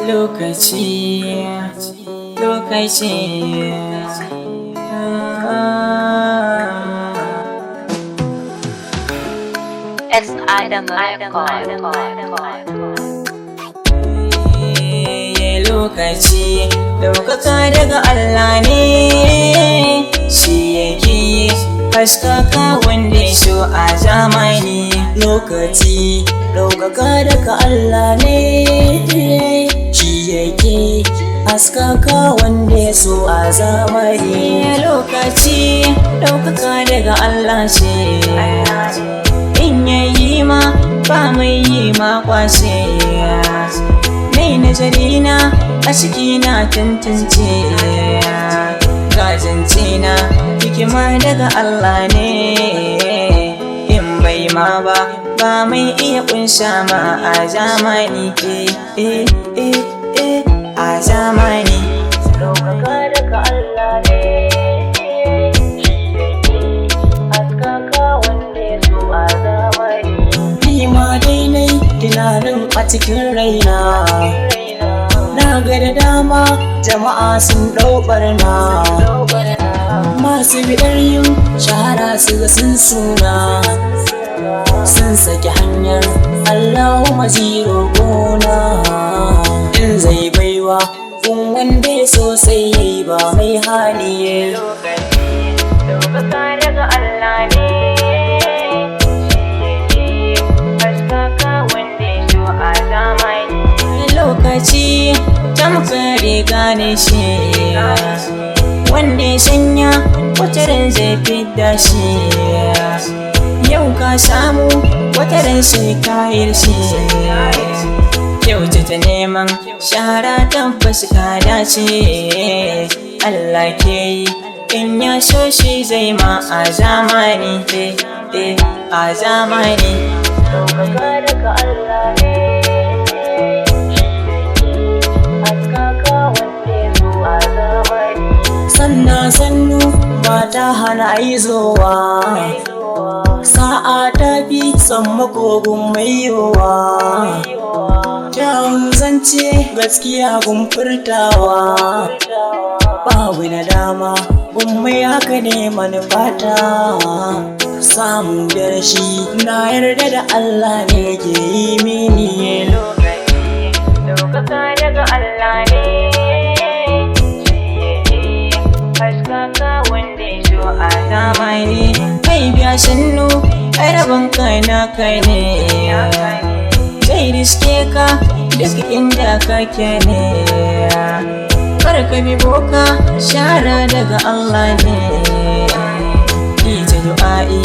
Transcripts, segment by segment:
lokaci lokaci It's Adam lokaci ɗaukaka daga Allah ne, shi yake haskaka wanda ya so a zamani. Lokaci ɗaukaka daga Allah ne, shi yake haskaka wanda ya so a zamani. Lokaci ɗaukaka daga Allah ce, in yayi ma ba mai yi ma kwashe. Nai nazari na a ciki na tantance, gazance na hikima daga Allah ne, in bai ma ba mai iya kunsha ma a zamani. A zamani ɗaukaka daga Allah ne, shi yake haskaka wanda ya so a zamani. Ni ma dai nai tunanin a cikin raina, na ga da dama jama'a sun ɗau ɓarna, masu bidar yin shahara su ga sun suna, sun saki hanyar Allahumma ziro gona. In zai baiwa kun wanda ya so sai yayi ba mai hali ya. Lokaci ɗaukaka daga Allah ne, lokaci tamkar riga ne shi, wanda ya sanya wataran zai fidda shi. Yau ka samu wataran sai ka shi, yau ta neman shahara tabbas ka dace. Allah ke yi in ya so shi zai ma a zamani. A zamani ɗaukaka daga Allah ne, sannu ba ta hana yi zowa, sa'a ta fi son makogun mai yowa. Kyawun zance gaskiya gun furtawa, babu na dama mai haka ne manufata. Samu da rashi na yarda da Allah ne ke yi mini. Lokaci ɗaukaka daga Allah ne, haskaka wanda ya so a zamani. Kai biya sannu ai rabon kai na kai ne, zai riske ka duk inda kake ne. Kar ka bi boka, shara daga Allah ne, ita du'a'i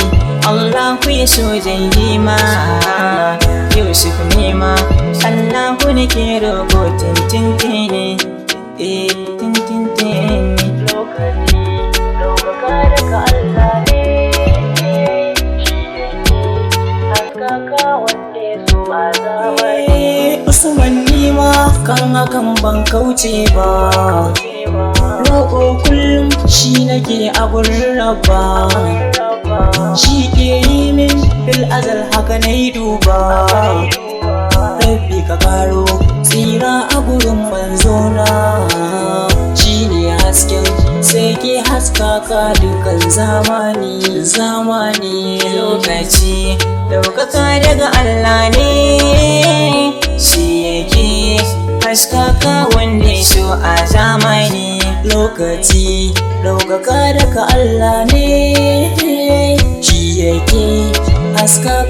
Allahu ya so zai yi ma. Yusuf ne ma Allahu ne ke roƙo tintintini, tintintini. Lokaci ɗaukaka daga Allah ne, shi yake haskaka wanda ya so a zamani. Usman ni ma kan hakan ban kauce ba, roƙo kullum shi nake a gurin Rabba, shi ke yi min bil azal haka na yi duba. Rabbi ka karo tsira a gurin manzona, shi ne hasken sai ke haskaka dukan zamani. Lokaci ɗaukaka daga Allah ne, shi yake haskaka wanda ya so a zamani. Lokaci ɗaukaka daga Allah ne, shi yake haskaka